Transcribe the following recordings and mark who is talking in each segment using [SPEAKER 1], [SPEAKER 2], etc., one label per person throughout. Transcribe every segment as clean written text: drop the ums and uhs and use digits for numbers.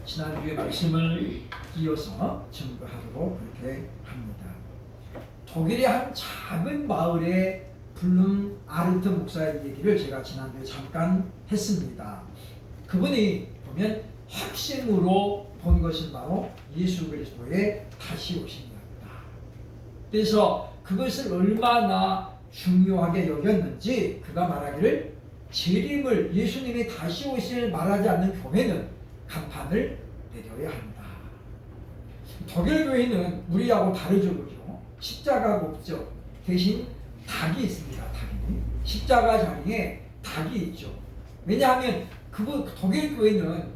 [SPEAKER 1] 지난주에 말씀을 이어서 증거하도록 그렇게 합니다. 독일의 한 작은 마을에 블룸 아르트 목사의 얘기를 제가 지난주에 잠깐 했습니다. 그분이 보면 핵심으로 본 것은 바로 예수 그리스도의 다시 오심이었다. 그래서 그것을 얼마나 중요하게 여겼는지 그가 말하기를 재림을 예수님이 다시 오심을 말하지 않는 교회는 간판을 내려야 한다. 독일 교회는 우리하고 다르죠, 그죠? 십자가가 없죠. 대신 닭이 있습니다. 닭이 십자가 자리에 닭이 있죠. 왜냐하면 독일 교회는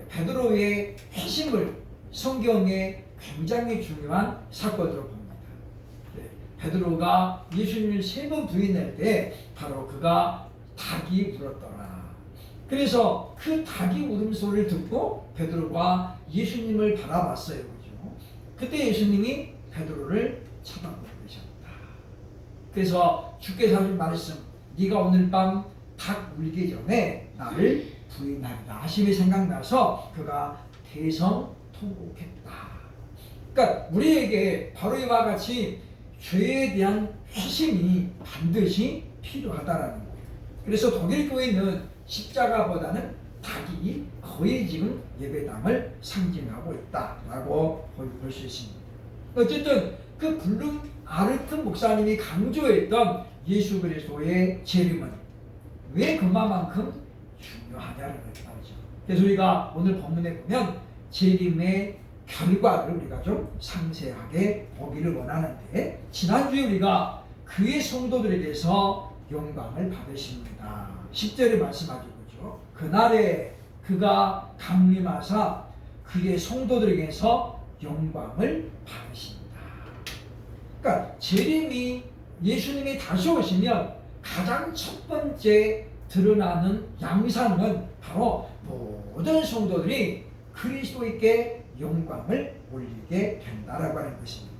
[SPEAKER 1] 베드로의 회심을 성경에 굉장히 중요한 사건으로 봅니다. 베드로가 예수님을 3번 부인할 때 바로 그가 닭이 울었더라. 그래서 그 닭이 울음소리를 듣고 베드로가 예수님을 바라봤어요. 그죠? 그때 예수님이 베드로를 쳐다보고 계셨다. 그래서 주께서 하신 말씀, 네가 오늘 밤 닭 울기 전에 나를 부인하리라 하심이 생각나서 그가 대성통곡했다. 그러니까 우리에게 바로 이와 같이 죄에 대한 회심이 반드시 필요하다라는 거예요. 그래서 독일 교회는 십자가보다는 닭이 거의 지금 예배당을 상징하고 있다라고 볼 수 있습니다. 어쨌든 그 블룸 아르트 목사님이 강조했던 예수 그리스도의 재림은 왜 그만큼 중요하냐는 거죠. 그래서 우리가 오늘 본문에 보면 재림의 결과를 우리가 좀 상세하게 보기를 원하는데, 지난주에 우리가 그의 성도들에 대해서 영광을 받으십니다. 10절에 말씀하죠. 그죠? 그날에 그가 강림하사 그의 성도들에게서 영광을 받으십니다. 그러니까 재림이 예수님이 다시 오시면 가장 첫 번째 드러나는 양상은 바로 모든 성도들이 그리스도께 영광을 올리게 된다라고 하는 것입니다.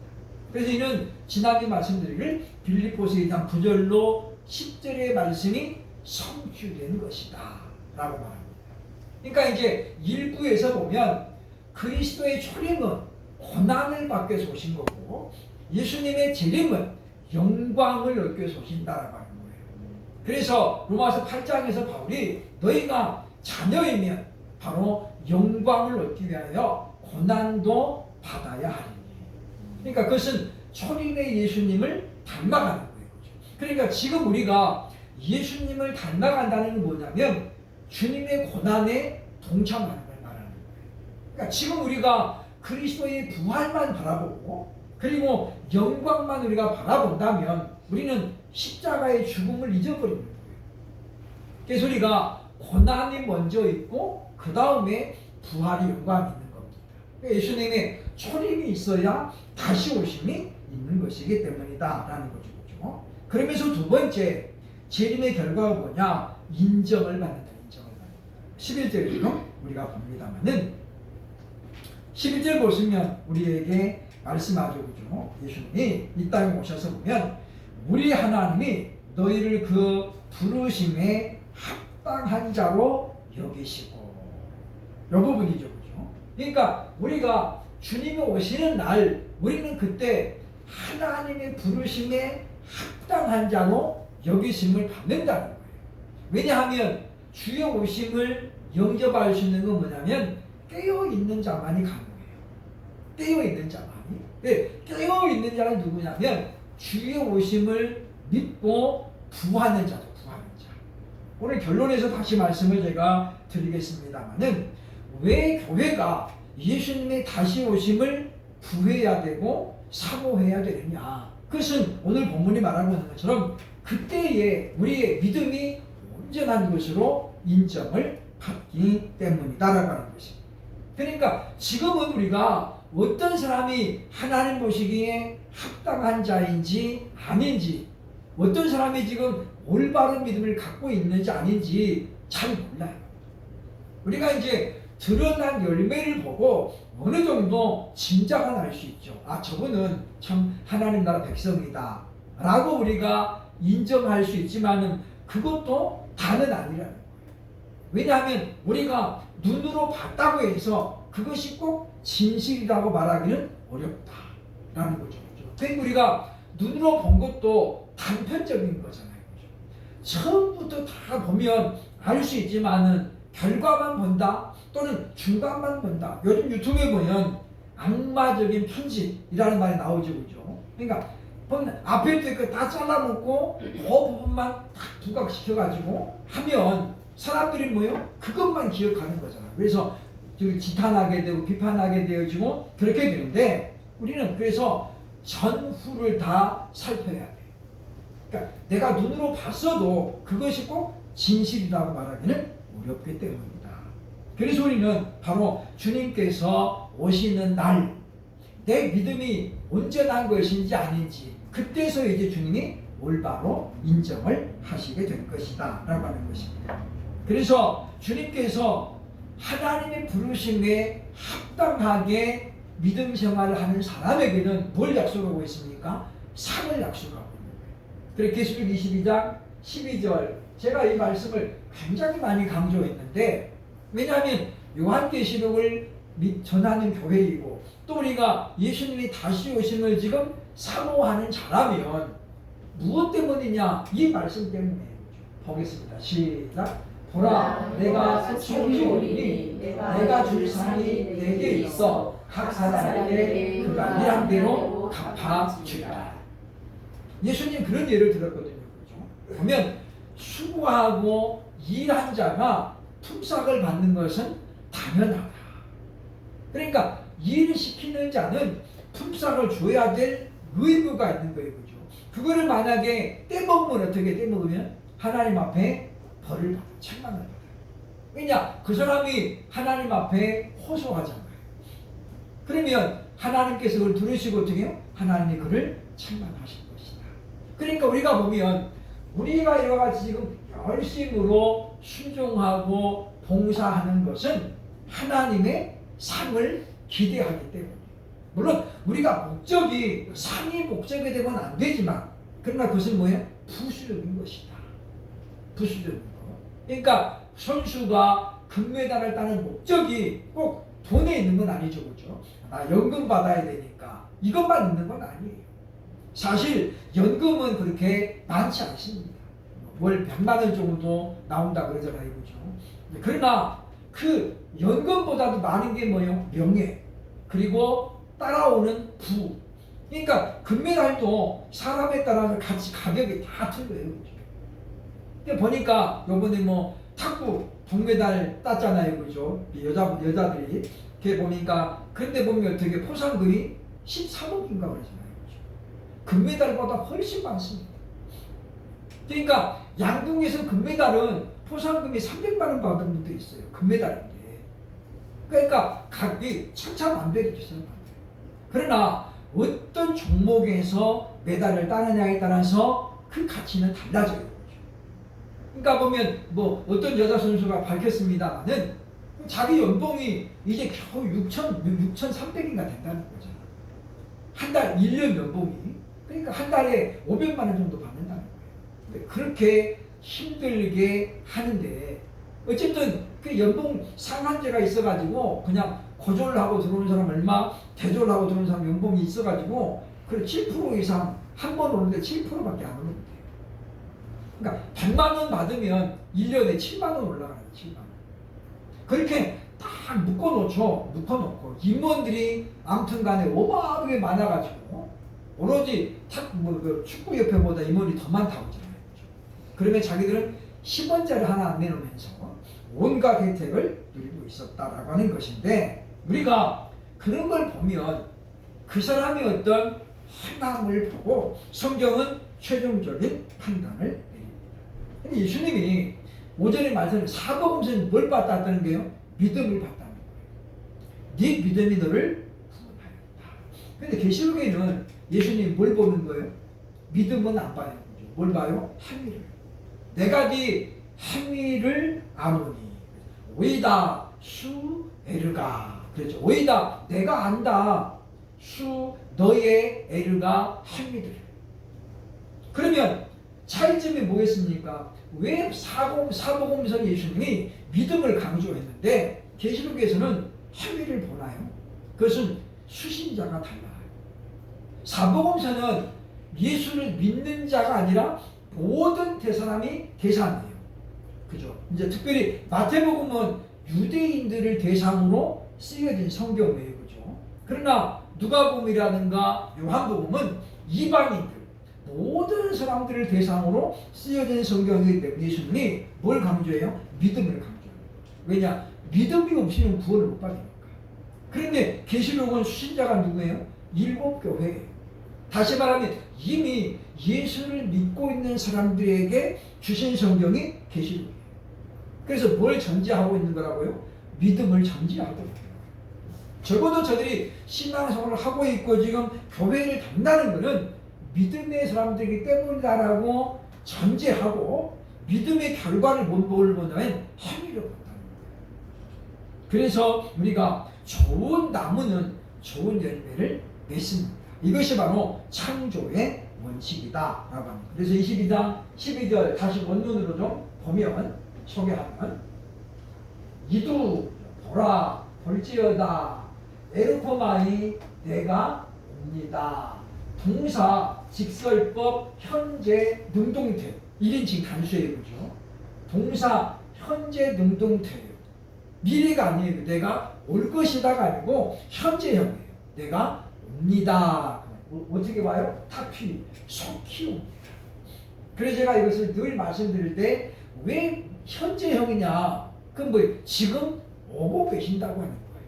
[SPEAKER 1] 그래서 이는 지난주에 말씀드리길 빌립보서 2장 9절로 10절의 말씀이 성취된 것이다 라고 말합니다. 그러니까 이제 1부에서 보면 그리스도의 초림은 고난을 받기 위해서 오신 거고 예수님의 재림은 영광을 얻기 위해서 오신다라고 하는 거예요. 그래서 로마서 8장에서 바울이 너희가 자녀이면 바로 영광을 얻기 위하여 고난도 받아야 하리니. 그러니까 그것은 초림의 예수님을 닮아가는 거예요. 그러니까 지금 우리가 예수님을 닮아간다는 건 뭐냐면 주님의 고난에 동참하는 걸 말하는 거예요. 그러니까 지금 우리가 그리스도의 부활만 바라보고 그리고 영광만 우리가 바라본다면 우리는 십자가의 죽음을 잊어버리는 거예요. 그래서 우리가 고난이 먼저 있고 그 다음에 부활이 영광이 있는 겁니다. 예수님의 초림이 있어야 다시 오심이 있는 것이기 때문이다라는 거죠. 그렇죠? 그러면서 두 번째 재림의 결과가 뭐냐? 인정을 받는다. 인정을 받는다. 11절에도 우리가 봅니다만은 11절 보시면 우리에게 말씀하죠. 그죠? 예수님이 이 땅에 오셔서 보면 우리 하나님이 너희를 그 부르심에 합당한 자로 여기시고 이 부분이죠. 그죠? 그러니까 우리가 주님이 오시는 날 우리는 그때 하나님의 부르심에 합당한 자로 여기심을 받는다는 거예요. 왜냐하면 주의 오심을 영접할 수 있는 건 뭐냐면 깨어있는 자만이 가능해요. 깨어있는 자만이. 깨어있는 자는 누구냐면 주의 오심을 믿고 구하는 자죠. 구하는 자. 오늘 결론에서 다시 말씀을 제가 드리겠습니다만은 왜 교회가 예수님의 다시 오심을 구해야 되고 사모해야 되느냐. 그것은 오늘 본문이 말하고 있는 것처럼 그때에 우리의 믿음이 온전한 것으로 인정을 받기 때문이다라고 하는 것입니다. 그러니까 지금은 우리가 어떤 사람이 하나님 보시기에 합당한 자인지 아닌지 어떤 사람이 지금 올바른 믿음을 갖고 있는지 아닌지 잘 몰라요. 우리가 이제 드러난 열매를 보고 어느 정도 짐작은 알 수 있죠. 아, 저분은 참 하나님 나라 백성이다 라고 우리가 인정할 수 있지만은 그것도 다는 아니라는 거예요. 왜냐하면 우리가 눈으로 봤다고 해서 그것이 꼭 진실이라고 말하기는 어렵다라는 거죠. 그러니까 우리가 눈으로 본 것도 단편적인 거잖아요. 처음부터 다 보면 알 수 있지만은 결과만 본다 또는 중간만 본다. 요즘 유튜브에 보면 악마적인 편집이라는 말이 나오죠, 그죠? 그러니까 앞에 있고 다 잘라놓고 그 부분만 딱 부각시켜가지고 하면 사람들이 뭐요? 그것만 기억하는 거잖아요. 그래서 지탄하게 되고 비판하게 되어지고 그렇게 되는데 우리는 그래서 전후를 다 살펴야 돼요. 그러니까 내가 눈으로 봤어도 그것이 꼭 진실이라고 말하기는 어렵기 때문입니다. 그래서 우리는 바로 주님께서 오시는 날, 내 믿음이 온전한 것인지 아닌지 그때서 이제 주님이 올바로 인정을 하시게 될 것이다 라고 하는 것입니다. 그래서 주님께서 하나님의 부르심에 합당하게 믿음 생활을 하는 사람에게는 뭘 약속하고 있습니까? 상을 약속하고 있는 거예요. 그래서 계시록 22장 12절 제가 이 말씀을 굉장히 많이 강조했는데 왜냐하면 요한계시록을 전하는 교회이고 또 우리가 예수님이 다시 오심을 지금 사모하는 자라면 무엇 때문이냐? 이 말씀 때문에 보겠습니다. 시작. 보라 내가 속히 오리니 내가 줄 상이 내게 있어 각 사람에게 그가 일한 대로 갚아주리라. 예수님 그런 예를 들었거든요. 그렇죠? 보면 수고하고 일한 자가 품삯을 받는 것은 당연하다. 그러니까 일을 시키는 자는 품삯을 줘야 될 의무가 있는 거예요. 그죠? 그거를 만약에 떼먹으면 어떻게 떼먹으면 하나님 앞에 벌을 받아 책망을 받아요. 왜냐? 그 사람이 하나님 앞에 호소하잖아요. 그러면 하나님께서 그걸 들으시고 어떻게 해요? 하나님이 그를 책망하실 것이다. 그러니까 우리가 보면 우리가 이와 같이 지금 열심으로 순종하고 봉사하는 것은 하나님의 상을 기대하기 때문에 물론 우리가 목적이 상이 목적이 되면 안 되지만 그러나 그것은 뭐예요? 부수적인 것이다. 부수적인 것. 그러니까 선수가 금메달을 따는 목적이 꼭 돈에 있는 건 아니죠. 그렇죠? 연금 받아야 되니까 이것만 있는 건 아니에요. 사실 연금은 그렇게 많지 않습니다. 월 100만 원 정도 나온다 그러잖아요. 그렇죠? 그러나 그 연금보다도 많은 게 뭐예요? 명예 그리고 따라오는 부. 그러니까 금메달도 사람에 따라서 같이 가격이 다 틀려요. 그렇죠? 근데 보니까 요번에 뭐 탁구 동메달 땄잖아요. 그죠? 여자들이. 걔 보니까 근데 보면 어떻게 포상금이 13억인가 그러잖아요. 그죠? 금메달보다 훨씬 많습니다. 그러니까 양궁에서 금메달은 포상금이 300만 원 받은 분도 있어요. 금메달인데. 그러니까 각기 천차만별이 있어요. 그러나 어떤 종목에서 메달을 따느냐에 따라서 그 가치는 달라져요. 그러니까 보면 뭐 어떤 여자 선수가 밝혔습니다만은 자기 연봉이 이제 겨우 6,300인가 된다는 거잖아. 한 달 1년 연봉이. 그러니까 한 달에 500만 원 정도 받는다는 거예요. 그렇게 힘들게 하는데 어쨌든 그 연봉 상한제가 있어가지고 그냥 고졸을 하고 들어오는 사람 얼마, 대졸을 하고 들어오는 사람 연봉이 있어가지고 그 7% 이상 한 번 오는데 7%밖에 안 오는데. 그러니까 100만 원 받으면 1년에 7만 원 올라가요. 7만 원. 그렇게 딱 묶어놓고 임원들이 아무튼 간에 어마어마하게 많아가지고 오로지 그 축구협회보다 임원이 더 많다고 하잖아요. 그러면 자기들은 10원짜리 하나 안 내놓으면서 온갖 혜택을 누리고 있었다라고 하는 것인데 우리가 그런 걸 보면 그 사람의 어떤 행함을 보고 성경은 최종적인 판단을 내립니다. 예수님이 오전에 말씀을 사복음서는 뭘 받았다는 거예요? 믿음을 받다는 거예요. 네 믿음이 너를 구원하였다. 그런데 계시록에는 예수님이 뭘 보는 거예요? 믿음은 안 봐요. 뭘 봐요? 행위를. 내가 네 행위를 아노니 오이다 수 에르가. 그렇죠. 오이다 내가 안다. 수 너의 에르가 행위들. 그러면 차이점이 뭐겠습니까? 왜 사복음서 예수님이 믿음을 강조했는데 계시록에서는 행위를 달라요. 그것은 수신자가 달라요. 사복음서는 예수를 믿는 자가 아니라 모든 대사람이 대상이에요. 그죠? 이제 특별히 마태복음은 유대인들을 대상으로 쓰여진 성경이에요. 그죠? 그러나 누가복음이라든가 요한복음은 이방인들, 모든 사람들을 대상으로 쓰여진 성경이기 때문에 예수님이 뭘 강조해요? 믿음을 강조해요. 왜냐? 믿음이 없이는 구원을 못 받으니까. 그런데 계시록은 수신자가 누구예요? 7교회예요. 다시 말하면 이미 예수를 믿고 있는 사람들에게 주신 성경이 계시록이에요. 그래서 뭘 전제하고 있는 거라고요? 믿음을 전제하도록 해요. 적어도 저들이 신앙생활을 하고 있고 지금 교회를 다닌다는 것은 믿음의 사람들이기 때문이다라고 전제하고 믿음의 결과를 못 본다면 행위를 본다는 거예요. 그래서 우리가 좋은 나무는 좋은 열매를 맺습니다. 이것이 바로 창조의 원칙이다라고 합니다. 그래서 22장 12절 다시 원문으로 좀 보면 소개하면 이도 보라 볼지어다 에르포마이 내가 옵니다. 동사 직설법 현재 능동태 1인칭 단수예요. 그죠? 동사 현재 능동태예요. 미래가 아니에요. 내가 올 것이다가 아니고 현재형이에요. 내가 옵니다. 어떻게 봐요? 타피 속히 옵니다. 그래서 제가 이것을 늘 말씀드릴 때 왜 현재형이냐? 그럼 뭐 지금 오고 계신다고 하는 거예요.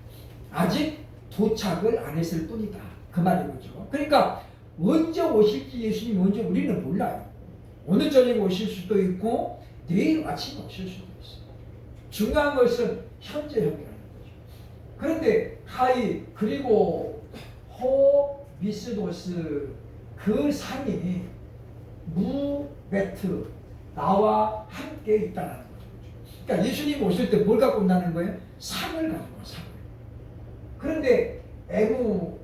[SPEAKER 1] 아직 도착을 안 했을 뿐이다. 그 말이죠. 그러니까 언제 오실지 예수님이 언제 우리는 몰라요. 오늘 저녁에 오실 수도 있고 내일 아침에 오실 수도 있어요. 중요한 것은 현재형이라는 거죠. 그런데 하이 그리고 호 미스도스 그 산이 무베트 나와 함께 있다는 거죠. 그러니까 예수님 오실 때 뭘 갖고 온다는 거예요? 상을 가지고 상을. 그런데 에무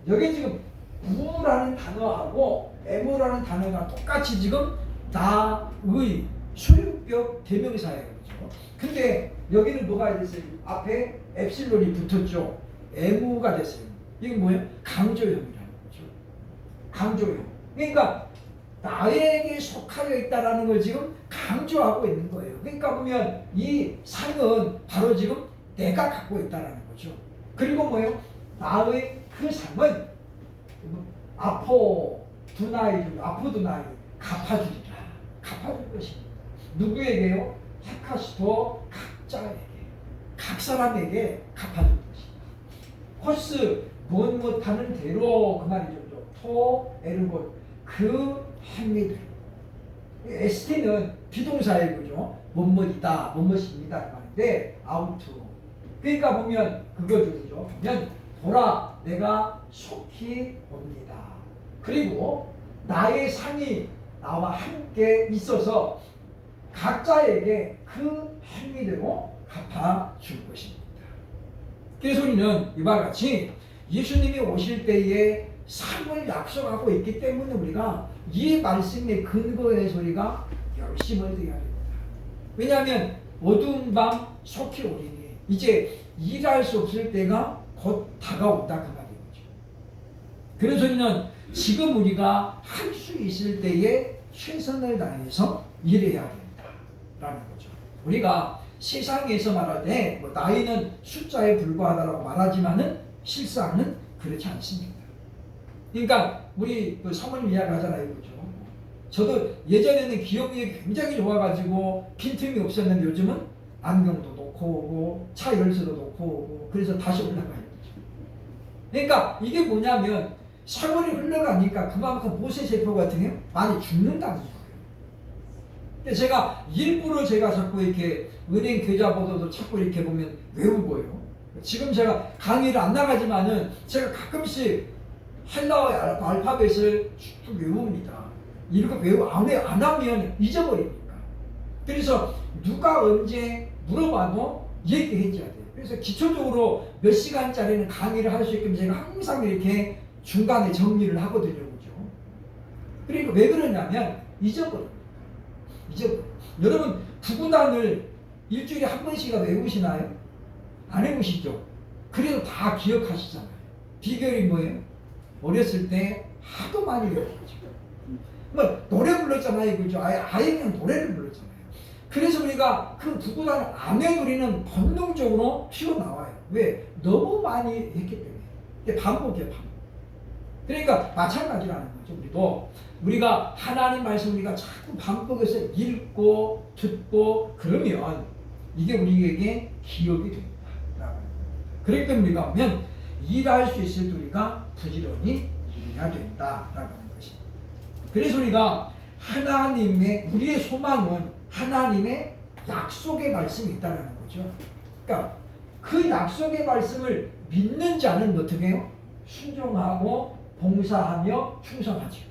[SPEAKER 1] 여기 지금 무라는 단어하고 에무라는 단어가 똑같이 지금 나의 소유격 대명사예요. 그렇죠? 근데 여기는 뭐가 됐어요? 앞에 엡실론이 붙었죠. 에무가 됐어요. 이게 뭐예요? 강조형이라는 거죠. 강조형. 그러니까 나에게 속하여 있다라는 걸 지금 강조하고 있는 거예요. 그러니까 보면 이 상은 바로 지금 내가 갖고 있다라는 거죠. 그리고 뭐예요? 나의 그 상은 아포두나이 갚아주리라. 갚아줄 것입니다. 누구에게요? 헤카스토 각자에게, 각 사람에게 갚아줄 것입니다. 코스 못하는 대로 그 말이죠. 토 에르고 그 행위들. ST는 비동사의 거죠. 뭐뭐이다, 뭐뭐입니다 말인데 아우트. 그러니까 보면 그거죠. 보면 보라 내가 속히 옵니다. 그리고 나의 상이 나와 함께 있어서 각자에게 그 행위대로 갚아줄 것입니다. 그래서 우리는 이와 같이 예수님이 오실 때에 상을 약속하고 있기 때문에 우리가 이 말씀의 근거에서 우리가 열심을 드려야 됩니다. 왜냐하면 어두운 밤 속히 오리니 이제 일할 수 없을 때가 곧 다가온다 그 말이죠. 그래서 우리는 지금 우리가 할 수 있을 때에 최선을 다해서 일해야 된다라는 거죠. 우리가 세상에서 말할 때 뭐 나이는 숫자에 불과하다라고 말하지만은 실상은 그렇지 않습니다. 그러니까 우리 그 사모님 이야기하잖아요, 그죠? 저도 예전에는 기억력이 굉장히 좋아가지고 빈틈이 없었는데 요즘은 안경도 놓고 오고 차 열쇠도 놓고 오고 그래서 다시 올라가요. 그러니까 이게 뭐냐면 세월이 흘러가니까 그만큼 모세세포 같은 게 많이 죽는다는 거예요. 근데 제가 일부러 자꾸 이렇게 은행 계좌번호도 자꾸 이렇게 보면 외우고요. 지금 제가 강의를 안 나가지만은 제가 가끔씩 헬라어 알파벳을 쭉 외웁니다. 이렇게 안 하면 잊어버리니까. 그래서 누가 언제 물어봐도 얘기해줘야 돼요. 그래서 기초적으로 몇 시간짜리는 강의를 할 수 있게끔 제가 항상 이렇게 중간에 정리를 하거든요. 그죠? 그러니까 왜 그러냐면 잊어버립니다. 여러분 구구단을 일주일에 한 번씩이라도 외우시나요? 안 외우시죠? 그래도 다 기억하시잖아요. 비결이 뭐예요? 어렸을 때 하도 많이 외워가지고 뭐 노래 불렀잖아요, 그죠? 아예 그냥 노래를 불렀잖아요. 그래서 우리가 그 구구단 암의 노래는 본능적으로 튀어나와요. 왜? 너무 많이 했기 때문에. 이게 반복이에요, 반복. 그러니까 마찬가지라는 거죠. 우리가 하나님 말씀 우리가 자꾸 반복해서 읽고 듣고 그러면 이게 우리에게 기억이 됩니다. 그렇기 때문에 우리가 보면 일할 수 있을 때 우리가 부지런히 일해야 된다라고 하는 것입니다. 그래서 우리가 하나님의 우리의 소망은 하나님의 약속의 말씀이 있다는 거죠. 그러니까 그 약속의 말씀을 믿는 자는 어떻게 해요? 순종하고 봉사하며 충성하죠.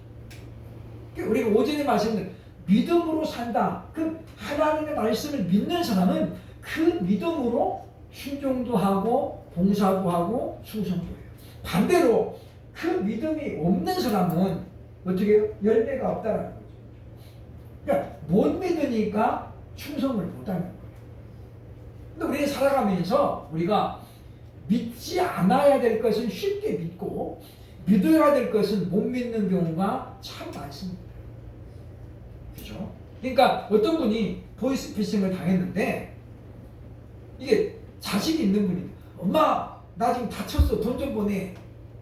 [SPEAKER 1] 우리가 오전에 말씀드린 믿음으로 산다. 그 하나님의 말씀을 믿는 사람은 그 믿음으로 순종도 하고 봉사도 하고 충성도 해요. 반대로 그 믿음이 없는 사람은 어떻게 해요? 열매가 없다는 거죠. 그러니까 못 믿으니까 충성을 못하는 거예요. 근데 우리 살아가면서 우리가 믿지 않아야 될 것은 쉽게 믿고 믿어야 될 것은 못 믿는 경우가 참 많습니다. 그죠? 그러니까 어떤 분이 보이스피싱을 당했는데 이게 자식이 있는 분이 엄마 나 지금 다쳤어 돈 좀 보내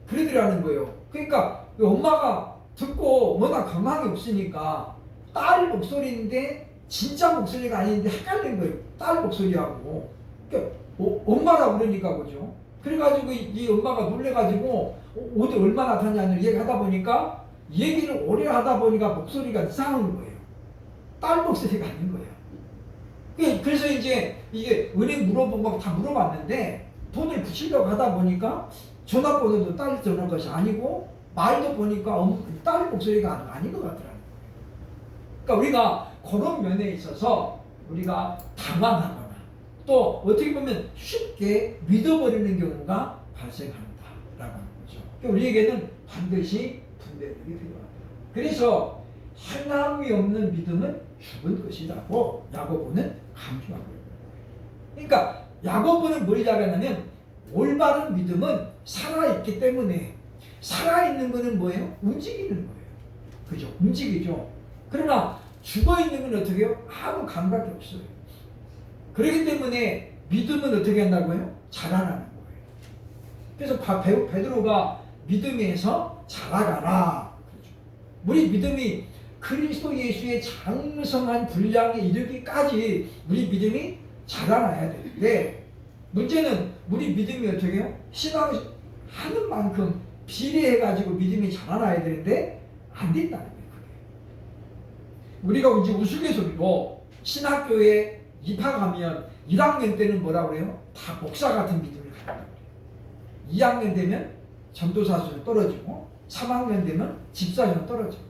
[SPEAKER 1] 그러더라는 거예요. 그러니까 엄마가 듣고 워낙 가망이 없으니까 딸 목소리인데 진짜 목소리가 아닌데 헷갈린 거예요. 딸 목소리하고. 그러니까 엄마라고 그러니까 그죠. 그래가지고 이 엄마가 놀래가지고 어디 얼마나 타냐는 얘기하다 보니까 얘기를 오래 하다 보니까 목소리가 이상한 거예요. 딸 목소리가 아닌 거예요. 그래서 이제 이게 은행 물어본 거 다 물어봤는데 돈을 붙이려고 하다 보니까 전화번호도 딸 전화 것이 아니고 말도 보니까 딸 목소리가 아닌 것 같더라고요. 그러니까 우리가 그런 면에 있어서 우리가 당황하거나 또 어떻게 보면 쉽게 믿어버리는 경우가 발생한다라고 하는 거죠. 그러니까 우리에게는 반드시 분별력이 필요합니다. 그래서 하나님이 없는 믿음은 죽은 것이라고 야고보는 강조하고 있는 거예요. 그러니까 야고보는 뭘 이야기하냐면 올바른 믿음은 살아있기 때문에 살아있는 것은 뭐예요? 움직이는 거예요. 그죠? 움직이죠. 그러나 죽어있는 건 어떻게 해요? 아무 감각이 없어요. 그렇기 때문에 믿음은 어떻게 한다고요? 자라나는 거예요. 그래서 베드로가 믿음에서 자라가라. 그렇죠. 우리 믿음이 그리스도 예수의 장성한 분량에 이르기까지 우리 믿음이 자라나야 되는데 문제는 우리 믿음이 어떻게 해요? 신앙을 하는 만큼 비례해가지고 믿음이 자라나야 되는데 안 된다는 거예요. 우리가 이제 우스갯소리로 신학교에 입학하면 1학년 때는 뭐라고 그래요? 다 목사 같은 믿음을 갖는다고 그래요. 2학년 되면 전도사 수준 떨어지고 3학년 되면 집사 수준 떨어지고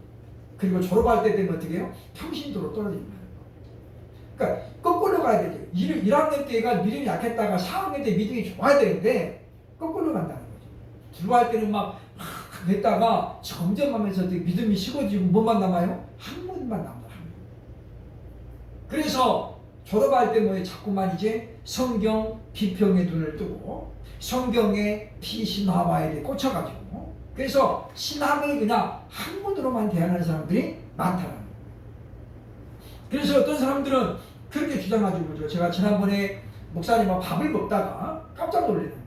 [SPEAKER 1] 그리고 졸업할 때 되면 어떻게 해요? 평신도로 떨어진다는 거예요. 그러니까 거꾸로 가야 되죠. 1학년 때가 믿음이 약했다가 4학년 때 믿음이 좋아야 되는데 거꾸로 간다는 거죠. 들어갈 때는 막 했다가 점점 하면서 믿음이 식어지고 뭐만 남아요? 학문만 남아요. 그래서 졸업할 때 뭐에 자꾸만 이제 성경 비평에 눈을 뜨고 성경의 피신화와에 꽂혀가지고 그래서 신학을 그냥 학문으로만 대하는 사람들이 많다는 거예요. 그래서 어떤 사람들은 그렇게 주장하죠. 그죠? 제가 지난번에 목사님하고 밥을 먹다가 깜짝 놀랐는데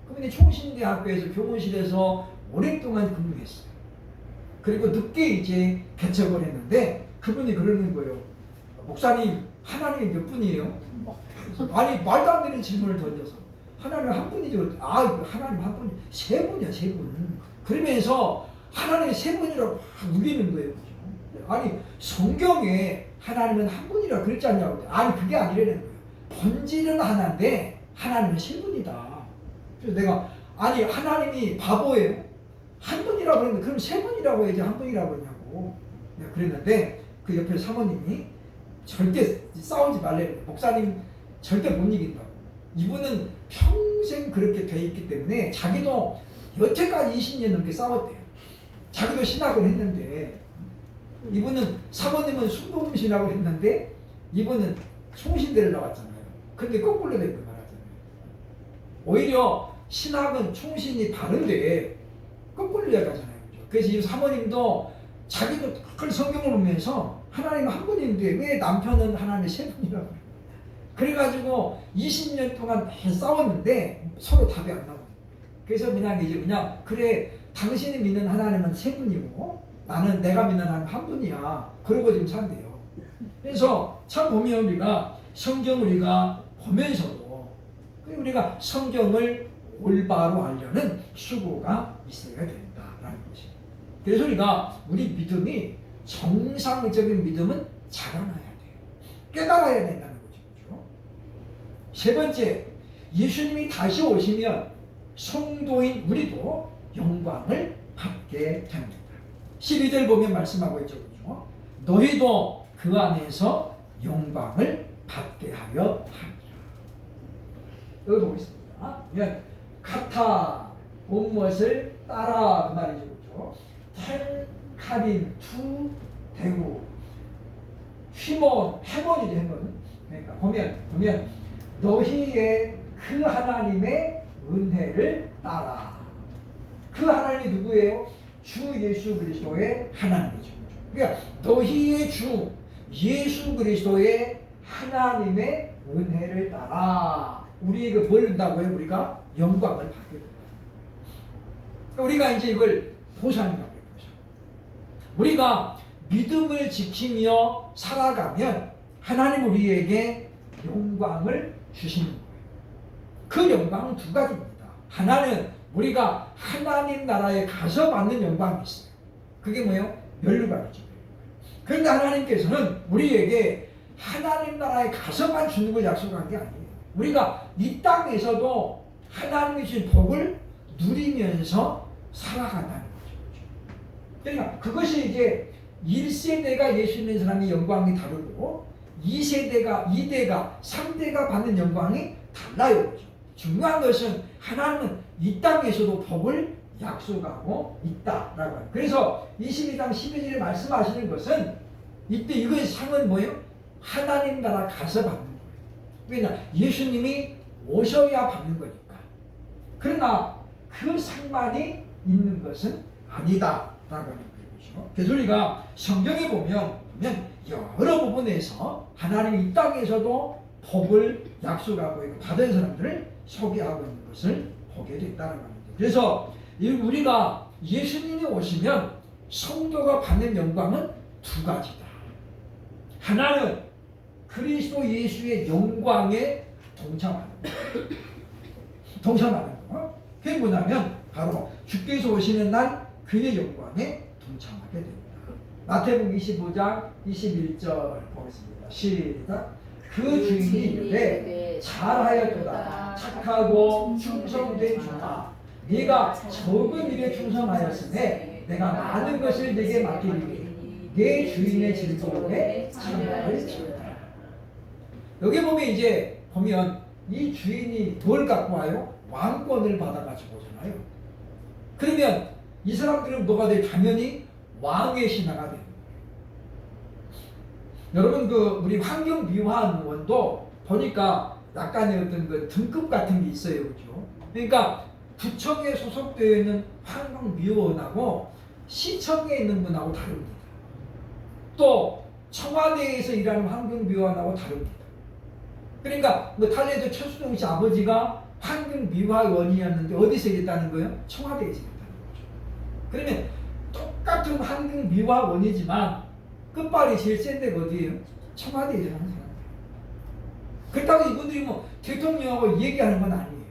[SPEAKER 1] 그분이 총신대학교에서 교무실에서 오랫동안 근무했어요. 그리고 늦게 이제 개척을 했는데 그분이 그러는 거예요. 목사님 하나님이 몇 분이에요? 아니 말도 안 되는 질문을 던져서 하나님 한 분이죠. 하나님 한 분이 세 분이야 세 분. 그러면서 하나님이 세 분이라고 막 울리는 거예요. 아니 성경에 하나님은 한 분이라고 그랬지 않냐고. 아니 그게 아니라는 거예요. 본질은 하나인데 하나님은 세 분이다. 그래서 내가 아니 하나님이 바보예요? 한 분이라고 그랬는데 그럼 세 분이라고 해야지 한 분이라고 했냐고 내가 그랬는데 그 옆에 사모님이 절대 싸우지 말래요. 목사님 절대 못 이긴다고. 이분은 평생 그렇게 돼 있기 때문에 자기도 여태까지 20년 넘게 싸웠대요. 자기도 신학을 했는데 이분은 사모님은 순복음신학을 했는데 이분은 총신대를 나왔잖아요. 근데 거꾸로 된 거 말하잖아요. 오히려 신학은 총신이 다른데 거꾸로 이야기하잖아요. 그죠? 그래서 이 사모님도 자기도 그 성경을 보면서 하나님 한 분인데 왜 남편은 하나님의 세 분이라고 그래요. 그래가지고 20년 동안 싸웠는데 서로 답이 안 나와요. 그래서 그냥 그래 당신이 믿는 하나님은 세 분이고 나는 내가 믿는 하나님 한 분이야. 그러고 지금 산대요. 그래서 참 보면 우리가 성경을 우리가 보면서도 우리가 성경을 올바로 알려는 수고가 있어야 된다라는 것입니다. 그래서 우리가 우리 믿음이 정상적인 믿음은 자라나야 돼요. 깨달아야 된다는 거죠. 그렇죠? 세 번째, 예수님이 다시 오시면 성도인 우리도 영광을 받게 됩니다. 12절 보면 말씀하고 있죠. 그렇죠? 너희도 그 안에서 영광을 받게 하려 합니다. 여기 보겠습니다. 카타 온 것을 따라 그 말이죠. 그렇죠? 텐 카린 투 대구 해몬이죠. 해몬. 그러니까 보면 너희의 그 하나님의 은혜를 따라. 그 하나님이 누구예요? 주 예수 그리스도의 하나님이죠. 그러니까 너희의 주 예수 그리스도의 하나님의 은혜를 따라 우리에게 뭘 준다고요? 우리가 영광을 받게 된다. 우리가 이제 이걸 보상이라고 해요. 우리가 믿음을 지키며 살아가면 하나님 우리에게 영광을 주시는 거예요. 그 영광은 두 가지입니다. 하나는 우리가 하나님 나라에 가서 받는 영광이 있어요. 그게 뭐예요? 멸류관이죠. 그런데 하나님께서는 우리에게 하나님 나라에 가서만 주는 걸 약속한 게 아니에요. 우리가 이 땅에서도 하나님이 주신 복을 누리면서 살아간다는 거죠. 그러니까 그것이 이제 1세대가 예수 믿는 사람의 영광이 다르고 2세대가, 2대가, 3대가 받는 영광이 달라요. 그렇죠? 중요한 것은 하나님은 이 땅에서도 복을 약속하고 있다라고 해요. 그래서 22장 12절에 말씀하시는 것은 이때 이건 상은 뭐예요? 하나님 나라 가서 받는 거예요. 왜냐? 예수님이 오셔야 받는 거니까. 그러나 그 상만이 있는 것은 아니다라고 하는 거죠. 그래서 우리가 성경에 보면 여러 부분에서 하나님이 이 땅에서도 복을 약속하고 있고 받은 사람들을 소개하고 있는 것을 보게 된다는 겁니다. 그래서 우리가 예수님이 오시면 성도가 받는 영광은 두 가지다. 하나는 그리스도 예수의 영광에 동참하는 거. 동참하는 거. 그게 뭐냐면 바로 주께서 오시는 날 그의 영광에 동참하게 됩니다. 마태복음 25장 21절 보겠습니다. 시작. 그 주인이 이르되 잘하였도다 착하고 충성된 종아 네가 적은 일에 충성하였으니 내가 많은 것을 네게 맡기리니 네 주인의 즐거움에 참여할지어다. 여기 보면 이 주인이 뭘 갖고 와요? 왕권을 받아가지고 오잖아요. 그러면 이 사람들은 뭐가 돼? 당연히 왕의 신하가 되는 거예요. 여러분 우리 환경미화원도 보니까 약간의 어떤 그 등급 같은 게 있어요. 그죠? 그러니까 구청에 소속되어 있는 환경미화원하고 시청에 있는 분하고 다릅니다. 또 청와대에서 일하는 환경미화원하고 다릅니다. 그러니까 탈레도 최수종 씨 아버지가 환경미화원이었는데 어디서 일했다는 거예요? 청와대에서 일했다는 거죠. 그러면 똑같은 환경미화원이지만 끝발이 제일 센 데가 어디예요? 청와대에 일하는 사람들. 그렇다고 이분들이 대통령하고 얘기하는 건 아니에요.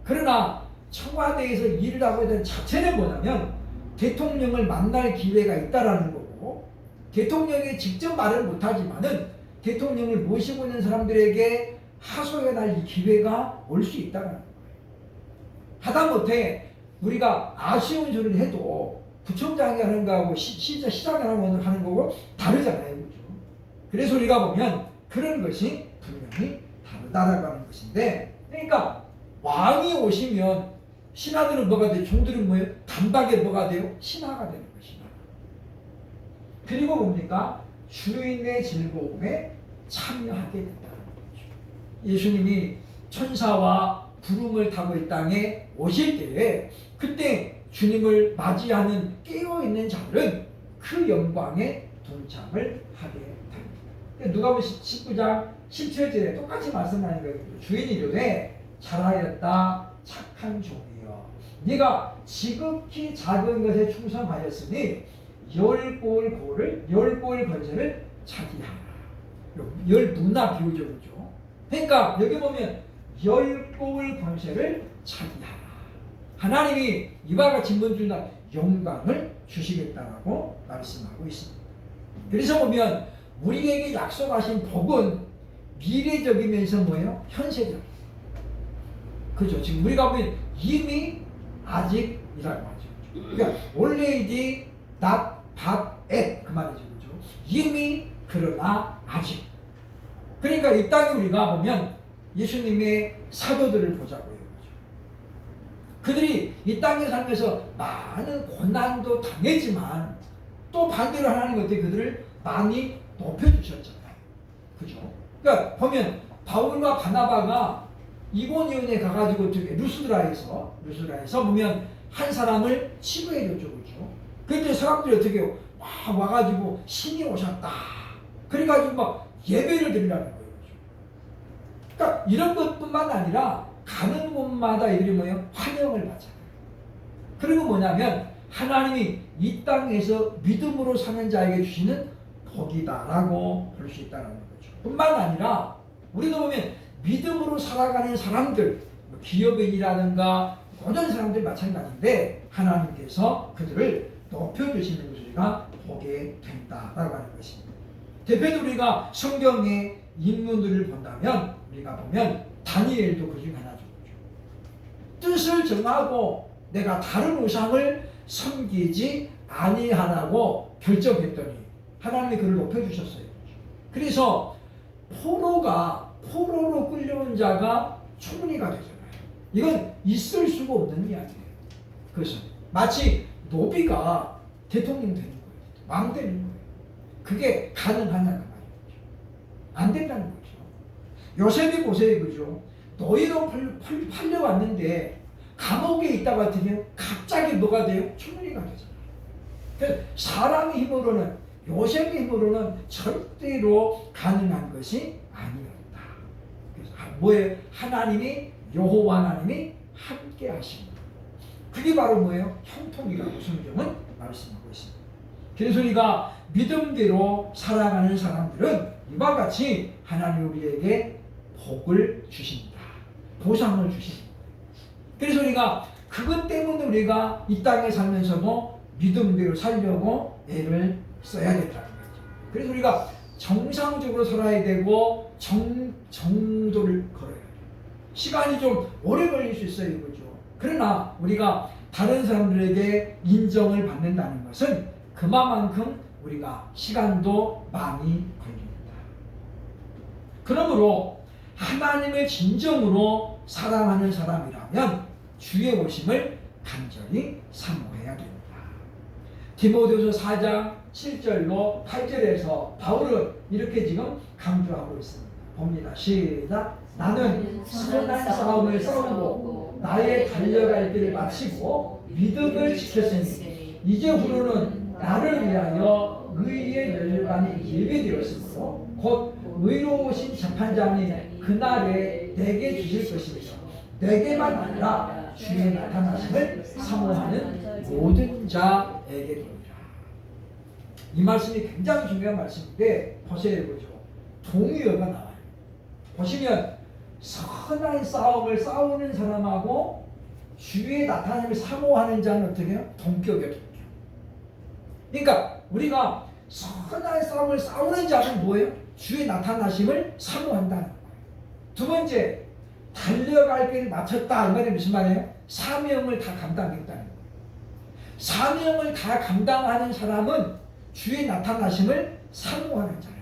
[SPEAKER 1] 그러나 청와대에서 일을 하고 있는 자체는 뭐냐면 대통령을 만날 기회가 있다라는 거고 대통령이 직접 말을 못하지만은 대통령을 모시고 있는 사람들에게 하소연할 이 기회가 올 수 있다는 거예요. 하다못해 우리가 아쉬운 소리를 해도 부총장이 하는 거하고 시장이 하는 거고 다르잖아요. 그렇죠? 그래서 우리가 보면 그런 것이 분명히 다르다라고 하는 것인데 그러니까 왕이 오시면 신하들은 뭐가 돼요? 종들은 뭐예요? 단박에 뭐가 돼요? 신하가 되는 것이다. 그리고 뭡니까? 주인의 즐거움에 참여하게 된다는 거죠. 예수님이 천사와 구름을 타고 이 땅에 오실 때에 그때 주님을 맞이하는 깨어있는 자들은 그 영광에 동참을 하게 됩니다. 누가복음 19장 17절에 똑같이 말씀하는 거예요. 주인이 이르되 잘하였다 착한 종이여 네가 지극히 작은 것에 충성하였으니 열 골 권세를 차지하라. 열 문화 비유적이죠. 그러니까 여기 보면 열 골 권세를 차지하라. 하나님이 이와 같이 문주나 영광을 주시겠다라고 말씀하고 있습니다. 그래서 보면 우리에게 약속하신 복은 미래적이면서 뭐예요? 현세적. 그죠? 지금 우리가 보면 이미 아직이라고 하죠. 그러니까 already not but yet 그 말이죠. 그죠? 이미 그러나 아직. 그러니까 이 땅에 우리가 보면 예수님의 사도들을 보자고요. 그들이 이 땅에 살면서 많은 고난도 당했지만 또 반대로 하나님 어떻게 그들을 많이 높여주셨잖아요. 그죠? 그러니까 보면 바울과 바나바가 이고니온에 가가지고 어떻게 루스드라에서 보면 한 사람을 치부해줬죠. 그죠? 그때 사람들이 어떻게 해요? 와가지고 신이 오셨다. 그래가지고 막 예배를 드리라는 거예요. 그러니까 이런 것뿐만 아니라 가는 곳마다 이들이 뭐예요? 환영을 받잖아요. 그리고 뭐냐면 하나님이 이 땅에서 믿음으로 사는 자에게 주시는 복이다라고 볼 수 있다는 거죠. 뿐만 아니라 우리도 보면 믿음으로 살아가는 사람들, 기업인이라든가 모든 사람들 마찬가지인데 하나님께서 그들을 높여주시는 것을 우리가 보게 된다라고 하는 것입니다. 대표적으로 우리가 성경의 인물들을 본다면 우리가 보면 다니엘도 그 중에 하나죠. 뜻을 정하고 내가 다른 우상을 섬기지 아니하라고 결정했더니 하나님이 그를 높여주셨어요. 그래서 포로로 끌려온 자가 총리가 되잖아요. 이건 있을 수가 없는 이야기예요. 그래서 마치 노비가 대통령 되는 거예요. 왕 되는 거예요. 그게 가능하냐는 말이죠. 안 된다는 거죠. 요셉이 보세요. 그죠? 노예로 팔려왔는데 감옥에 있다가 되면 갑자기 뭐가 돼요? 총리가 되잖아요. 그래서 사람의 힘으로는 요셉의 힘으로는 절대로 가능한 것이 아니었다. 그래서 뭐예요? 하나님이 여호와 하나님이 함께 하십니다. 그게 바로 뭐예요? 형통이라고 성경은 말씀하고 있습니다. 그래서 우리가 믿음대로 살아가는 사람들은 이와 같이 하나님 우리에게 복을 주십니다. 보상을 주십니다. 그래서 우리가 그것 때문에 우리가 이 땅에 살면서도 믿음대로 살려고 애를 써야겠다는 거죠. 그래서 우리가 정상적으로 살아야 되고 정도를 걸어야 돼요. 시간이 좀 오래 걸릴 수 있어요. 그죠? 그러나 우리가 다른 사람들에게 인정을 받는다는 것은 그만큼 우리가 시간도 많이 걸립니다. 그러므로 하나님을 진정으로 사랑하는 사람이라면 주의 오심을 간절히 사모해야 됩니다. 디모데후서 4장 7절로 8절에서 바울은 이렇게 지금 강조하고 있습니다. 봅니다. 시작. 나는 선한 싸움을 싸우고 나의 달려갈 길을 마치고 믿음을 지켰으니 이제후로는 나를 위하여 의의 멸관이 예배되었으므로 곧 의로우신 재판장이 그날에 내게 주실 것이며 내게만 아니라 주의 나타나심을 사모하는 모든 자에게로니라. 이 말씀이 굉장히 중요한 말씀인데 보세요. 보죠. 동의어가 나와요. 보시면 선한 싸움을 싸우는 사람하고 주의 나타남을 사모하는 자는 어떻게 해요? 동격이에요. 그러니까 우리가 선한 싸움을 싸우는 자는 뭐예요? 주의 나타나심을 사모한다는 거예요. 두 번째, 달려갈 길을 마쳤다. 이 말이 무슨 말이에요? 사명을 다 감당했다는 거예요. 사명을 다 감당하는 사람은 주의 나타나심을 사모하는 자예요.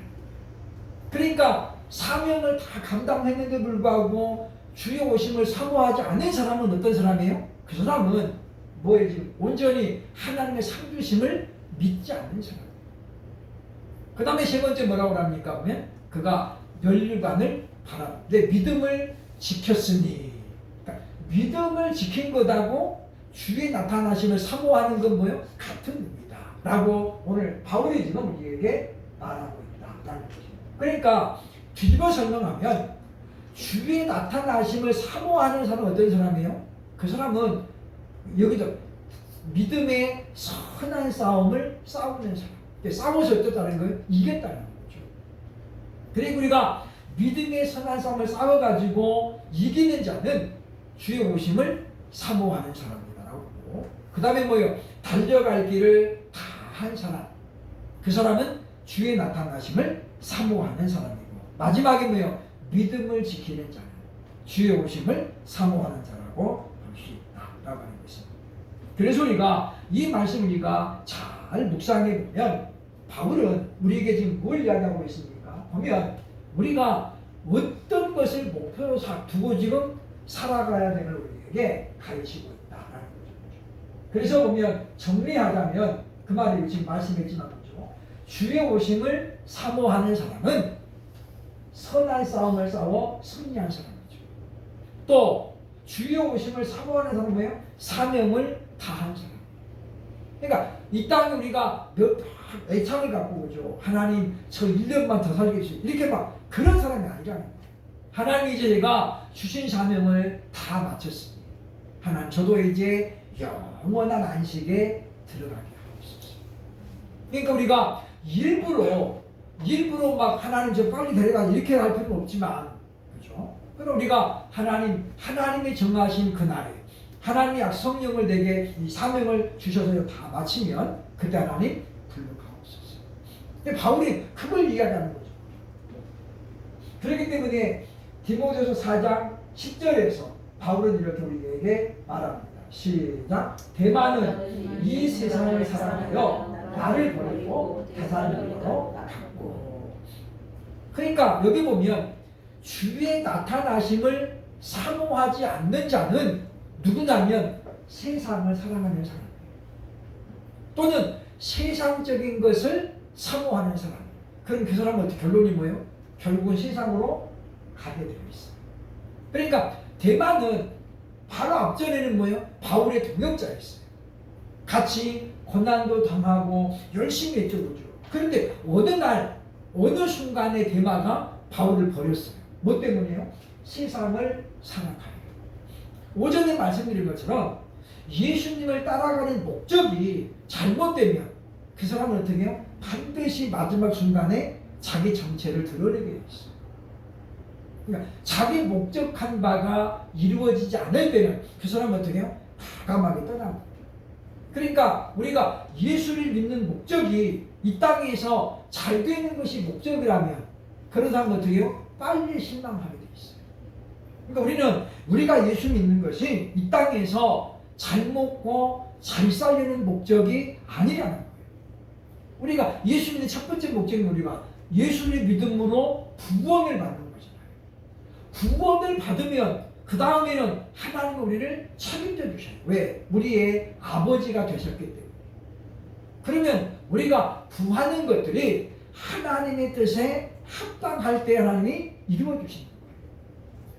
[SPEAKER 1] 그러니까 사명을 다 감당했는데 불구하고 주의 오심을 사모하지 않는 사람은 어떤 사람이에요? 그 사람은 뭐예요? 지금 온전히 하나님의 상주심을 믿지 않는 사람. 그 다음에 세 번째 뭐라고 합니까? 보면 그가 멸류관을 바라 내 믿음을 지켰으니, 그러니까 믿음을 지킨 것하고 주의 나타나심을 사모하는 건 뭐예요? 같은 의미다 라고 오늘 바울이 지금 우리에게 말하고 있다라는 것입니다. 그러니까 뒤집어 설명하면 주의 나타나심을 사모하는 사람은 어떤 사람이에요? 그 사람은 여기도 믿음의 선한 싸움을 싸우는 사람. 싸워서 어떻다는 거예요? 이겼다는 거죠. 그리고 우리가 믿음의 선한 싸움을 싸워가지고 이기는 자는 주의 오심을 사모하는 사람이다라고. 그 다음에 뭐예요? 달려갈 길을 다 한 사람. 그 사람은 주의 나타나심을 사모하는 사람이고, 마지막에 뭐예요? 믿음을 지키는 자는 주의 오심을 사모하는 자라고 볼 수 있다라고 하는 것입니다. 그래서 우리가 이 말씀 우리가 잘 묵상해 보면 바울은 우리에게 지금 뭘 이야기하고 있습니까? 보면 우리가 어떤 것을 목표로 두고 지금 살아가야 되는 우리에게 가르치고 있다라는 거죠. 그래서 보면 정리하자면 그 말이 지금 말씀했지만 그렇죠. 주의 오심을 사모하는 사람은 선한 싸움을 싸워 승리한 사람이죠. 또 주의 오심을 사모하는 사람은 뭐예요? 사명을 다한 사람. 그러니까 이 땅에 우리가 애착을 갖고 오죠. 하나님 저 1년만 더 살겠어요. 이렇게 막 그런 사람이 아니잖아요. 하나님이 이제 제가 주신 사명을 다 마쳤습니다. 하나님 저도 이제 영원한 안식에 들어가게 하옵소서. 그러니까 우리가 일부러 막 하나님 저 빨리 데려가 이렇게 할 필요는 없지만, 그렇죠? 그럼 우리가 하나님이 정하신 그날에 하나님이 성령을 내게 이 사명을 주셔서 다 마치면 그때 하나님 불러가옵소서. 근데 바울이 그걸 이야기하는 거죠. 그렇기 때문에 디모데후서 4장 10절에서 바울은 이렇게 우리에게 말합니다. 시작. 대만은 이 세상을 사랑하여 나를 버리고 대산으로 갔고. 그러니까 여기 보면 주의 나타나심을 사모하지 않는 자는 누구냐면 세상을 사랑하는 사람, 또는 세상적인 것을 사모하는 사람. 그럼 그 사람은 어떻게 결론이 뭐예요? 결국은 세상으로 가게 되어 있어요. 그러니까 대만은 바로 앞전에는 뭐예요? 바울의 동역자였어요. 같이 고난도 당하고 열심히 했죠, 그죠? 그런데 어느 순간에 대마가 바울을 버렸어요. 뭐 때문에요? 세상을 사랑하여. 오전에 말씀드린 것처럼 예수님을 따라가는 목적이 잘못되면 그 사람은 어떻게 해요? 반드시 마지막 순간에 자기 정체를 드러내게 되어 있어요. 그러니까 자기 목적한 바가 이루어지지 않을 때는 그 사람은 어떻게 해요? 과감하게 떠납니다. 그러니까 우리가 예수를 믿는 목적이 이 땅에서 잘 되는 것이 목적이라면 그런 사람은 어떻게 해요? 빨리 실망하게 되어 있어요. 그러니까 우리가 예수 믿는 것이 이 땅에서 잘 먹고 잘 살려는 목적이 아니라는 거예요. 우리가 예수 믿는 첫 번째 목적은 우리가 예수를 믿음으로 구원을 받는 거잖아요. 구원을 받으면 그 다음에는 하나님이 우리를 책임져 주셔요. 왜? 우리의 아버지가 되셨기 때문에. 그러면 우리가 구하는 것들이 하나님의 뜻에 합당할 때 하나님이 이루어 주시는 거예요.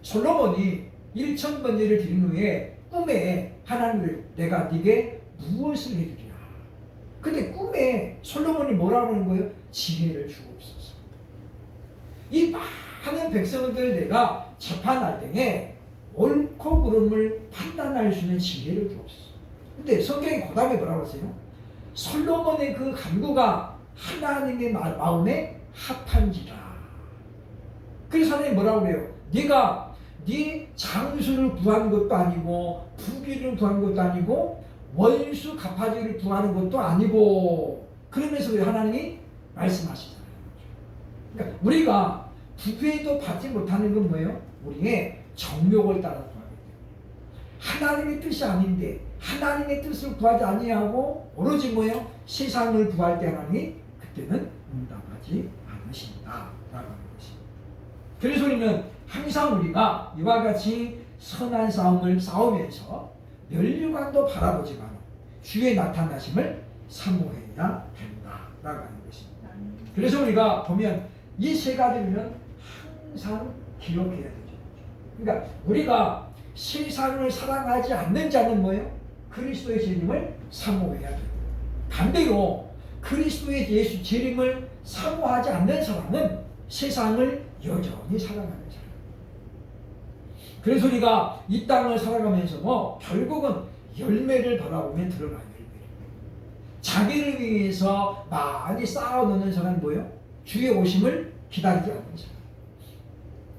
[SPEAKER 1] 솔로몬이 1000번제를 드린 후에 꿈에 하나님을 내가 네게 무엇을 해주리라. 근데 꿈에 솔로몬이 뭐라고 하는 거예요? 지혜를 주옵소서. 이 많은 백성들 내가 재판할 때에 옳고 그름을 판단할 수 있는 지혜를 주옵소서. 근데 성경에 그 다음에 뭐라고 하세요? 솔로몬의 그 간구가 하나님의 마음에 합한지라. 그래서 하나님 뭐라고 그래요? 네가 네 장수를 구한 것도 아니고 부귀를 구한 것도 아니고 원수 갚아주기를 구하는 것도 아니고, 그러면서 우리 하나님이 말씀하시잖아요. 그러니까 우리가 부귀도 받지 못하는 건 뭐예요? 우리의 정욕을 따라 구하게 돼요. 하나님의 뜻이 아닌데 하나님의 뜻을 구하지 아니하고 오로지 뭐예요? 세상을 구할 때 하나님이 그때는 응답하지 않으신다라고 하는 것입니다. 그래서 우리는 항상 우리가 이와 같이 선한 싸움을 싸우면서 멸류관도 바라보지만 주의 나타나심을 사모해야 된다라고 하는 것입니다. 그래서 우리가 보면 이 세 가지는 항상 기록해야 되죠. 그러니까 우리가 세상을 사랑하지 않는 자는 뭐예요? 그리스도의 재림을 사모해야 돼요. 반대로 그리스도의 예수 재림을 사모하지 않는 사람은 세상을 여전히 사랑하는 사람. 그래서 우리가 이 땅을 살아가면서 결국은 열매를 바라보면 드러나는 열매. 자기를 위해서 많이 쌓아놓는 사람은 뭐예요? 주의 오심을 기다리지 않는 사람.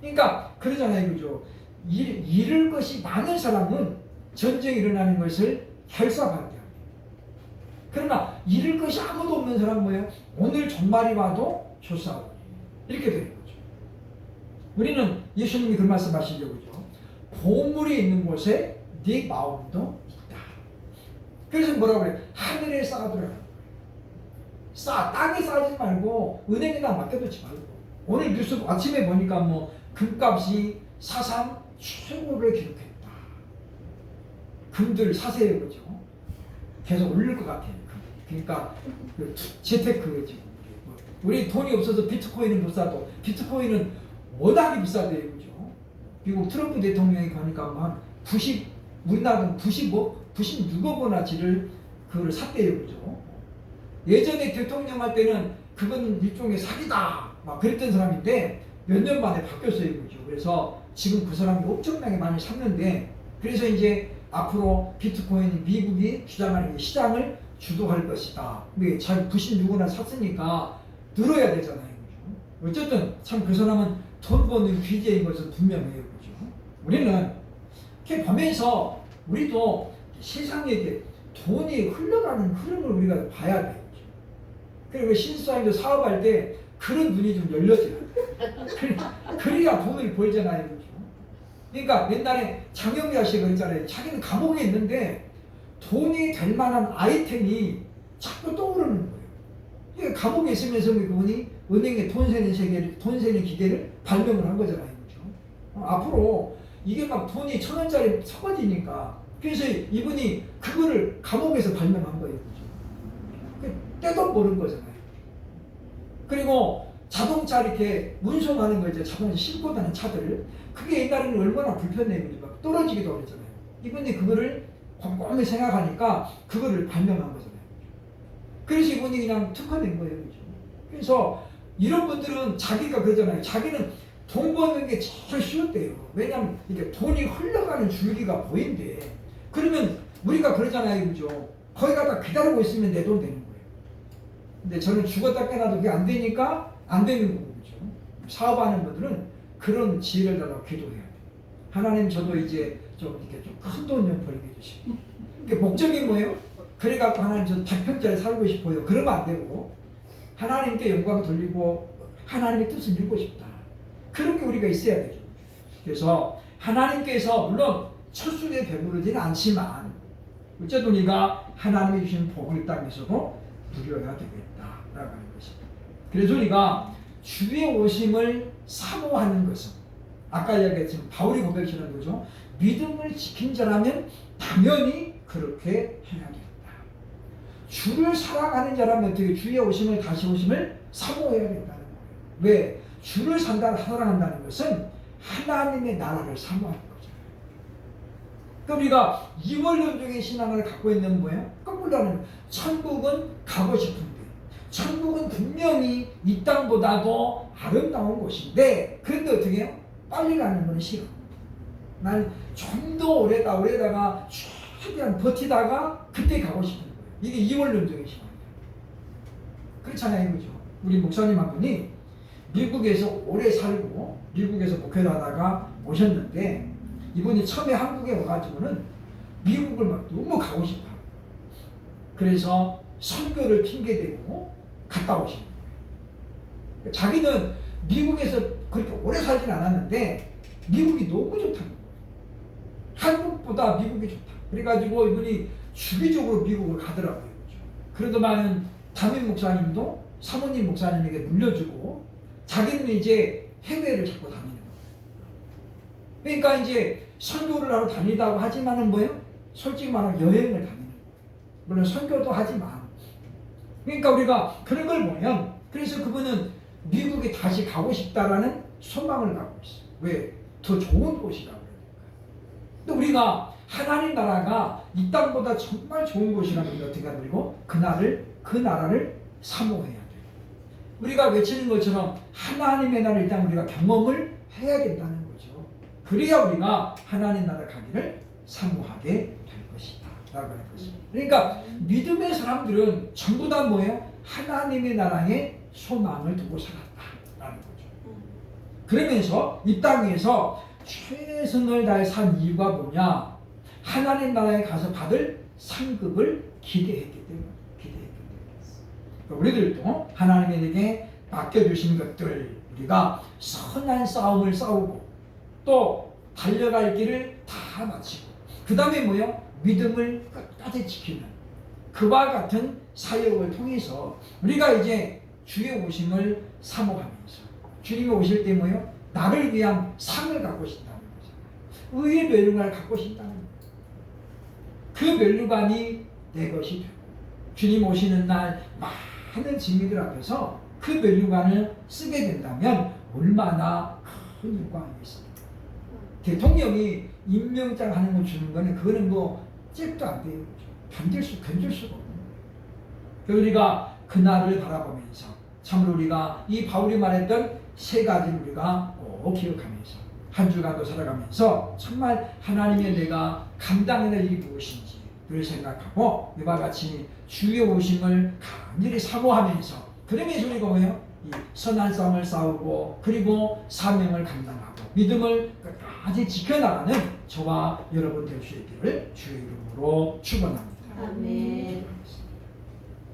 [SPEAKER 1] 그러니까 그러잖아요, 그죠? 잃을 것이 많은 사람은 전쟁이 일어나는 것을 결사반대합니다. 그러나 잃을 것이 아무도 없는 사람은 뭐예요? 오늘 종말이 와도 조사하고 이렇게 되는 거죠. 우리는 예수님이 그 말씀하시죠, 그죠? 보물이 있는 곳에 네 마음도 있다. 그래서 뭐라고 그래요? 하늘에 쌓아두라는 거예요. 땅에 쌓지 말고 은행에다 맡겨두지 말고. 오늘 뉴스 아침에 보니까 금값이 사상 최고를 기록했다. 금들 사세요, 그죠? 계속 오를 것 같아요. 그러니까 재테크 지금 우리 돈이 없어서 비트코인을 못 사도 비트코인은 워낙에 비싸대요, 그죠? 미국 트럼프 대통령이 가니까 한 90, 우리나라는 96억 원어치를 그걸 샀대요, 그죠? 예전에 대통령 할 때는 그건 일종의 사기다 막 그랬던 사람인데 몇 년 만에 바뀌었어요, 그죠? 그래서 지금 그 사람이 엄청나게 많이 샀는데 그래서 이제 앞으로 비트코인이 미국이 주장하는 시장을 주도할 것이다. 왜? 잘 96원을 샀으니까 늘어야 되잖아요, 그죠? 어쨌든 참 그 사람은 돈 버는 귀재인 것은 분명해요, 그죠? 우리는 이렇게 보면서 우리도 세상에 돈이 흘러가는 흐름을 우리가 봐야 돼요. 그리고 신수사님도 사업할 때 그런 눈이 좀 열려져요. 그래야 돈을 벌잖아요, 그죠? 그러니까 옛날에 장영자 씨가 그랬잖아요. 자기는 감옥에 있는데 돈이 될 만한 아이템이 자꾸 떠오르는 거예요. 그러니까 감옥에 있으면서 그분이 은행에 돈 세는 기계를 발명을 한 거잖아요, 그죠? 앞으로 이게 막 돈이 1,000원짜리 섞어지니까 그래서 이분이 그거를 감옥에서 발명한 거예요, 그죠? 떼돈 버는 거잖아요. 그리고 자동차 이렇게 운송하는 거 이제 자동차 싣고 다니는 차들 그게 옛날에는 얼마나 불편해요, 막 떨어지기도 그랬잖아요. 이분이 그거를 곰곰이 생각하니까 그거를 발명한 거잖아요. 그래서 이분이 그냥 특허낸 거예요, 그죠? 그래서 이런 분들은 자기가 그러잖아요. 자기는 돈 버는 게 제일 쉬웠대요. 왜냐하면 이게 돈이 흘러가는 줄기가 보인대. 그러면 우리가 그러잖아요, 그죠? 거기 가다 기다리고 있으면 내 돈 되는 거예요. 근데 저는 죽었다 깨나도 그게 안 되니까 안 되는 거죠. 사업하는 분들은 그런 지혜를 달라고 기도해야 돼요. 하나님 저도 이제 좀 이렇게 좀 큰 돈 좀 벌게 해주시고. 목적이 뭐예요? 그래갖고 하나님 저 100평짜리 살고 싶어요. 그러면 안 되고 하나님께 영광 돌리고 하나님의 뜻을 이루고 싶다. 그런 게 우리가 있어야 되죠. 그래서 하나님께서 물론 첫순에 배부르지는 않지만 어쨌든 우리가 하나님이 주신 복을 땅에서도 누려야 되겠다라고 하는 것입니다. 그래서 우리가 주의 오심을 사모하는 것은 아까 이야기했지만 바울이 고백하는 거죠. 믿음을 지킨 자라면 당연히 그렇게 해야 된다. 주를 사랑하는 자라면 어떻게 주의 오심을 다시 오심을 사모해야 된다는 거예요. 왜? 주를 사랑한다는 것은 하나님의 나라를 사모하는 거죠. 그러니까 우리가 이원론적인 신앙을 갖고 있는 거예요. 거꾸로는 천국은 가고 싶은데 천국은 분명히 이 땅보다도 아름다운 곳인데 그런데 어떻게 해요? 빨리 가는 건 싫어. 난 좀 더 오래다가 최대한 버티다가 그때 가고 싶은 거예요. 이게 이원론적인 신앙이에요. 그렇잖아요, 그죠? 우리 목사님 한 분이 미국에서 오래 살고 미국에서 목회를 하다가 오셨는데 이분이 처음에 한국에 와가지고는 미국을 막 너무 가고 싶어. 그래서 선교를 핑계대고 갔다 오신 거예요. 자기는 미국에서 그렇게 오래 살진 않았는데 미국이 너무 좋다는 거예요. 한국보다 미국이 좋다. 그래가지고 이분이 주기적으로 미국을 가더라고요. 그러더만은 담임 목사님도 사모님 목사님에게 물려주고 자기는 이제 해외를 자꾸 다니는 거예요. 그러니까 이제 선교를 하러 다니다고 하지만은 뭐예요? 솔직히 말하면 여행을 다니는 거예요. 물론 선교도 하지만. 그러니까 우리가 그런 걸 보면 그래서 그분은 미국에 다시 가고 싶다라는 소망을 갖고 있어요. 왜? 더 좋은 곳이라고. 또 우리가 하나님 나라가 이 땅보다 정말 좋은 곳이라면 우리가 어떻게 해야 되고 그 나라를 사모해야 돼요. 우리가 외치는 것처럼 하나님의 나라를 일단 우리가 경험을 해야 된다는 거죠. 그래야 우리가 하나님 나라 가기를 사모하게 될 것이다 라고 하는 것입니다. 그러니까 믿음의 사람들은 전부 다 뭐예요? 하나님의 나라에 소망을 두고 살았다라는 거죠. 그러면서 이 땅에서 최선을 다해 산 이유가 뭐냐? 하나님 나라에 가서 받을 상급을 기대했기 때문에. 우리들도 하나님에게 맡겨주신 것들 우리가 선한 싸움을 싸우고 또 달려갈 길을 다 마치고 그 다음에 뭐요? 믿음을 끝까지 지키는 그와 같은 사역을 통해서 우리가 이제 주의 오심을 사모하면서 주님이 오실 때 뭐요? 나를 위한 상을 갖고 싶다는 거죠. 의의 멸류관을 갖고 싶다는 거죠. 그 멸류관이 내 것이 되고 주님 오시는 날 많은 진미들 앞에서 그 멸류관을 쓰게 된다면 얼마나 큰 영광이겠습니까? 대통령이 임명장 하는 거 주는 거는 그거는 뭐 잽도 안 돼요. 견딜 수가 없는 거예요. 우리가 그날을 바라보면서 참으로 우리가 이 바울이 말했던 세 가지를 우리가 꼭 기억하면서 한 주간도 살아가면서 정말 하나님의 내가 감당해야 될 일이 무엇인지 늘 생각하고 이와 같이 주의 오심을 간절히 사모하면서 그러면서 우리가 뭐예요? 이 선한 싸움을 싸우고 그리고 사명을 감당하고 믿음을 끝까지 지켜나가는 저와 여러분 될 수 있기를 주의 이름으로 축원합니다.
[SPEAKER 2] 아멘.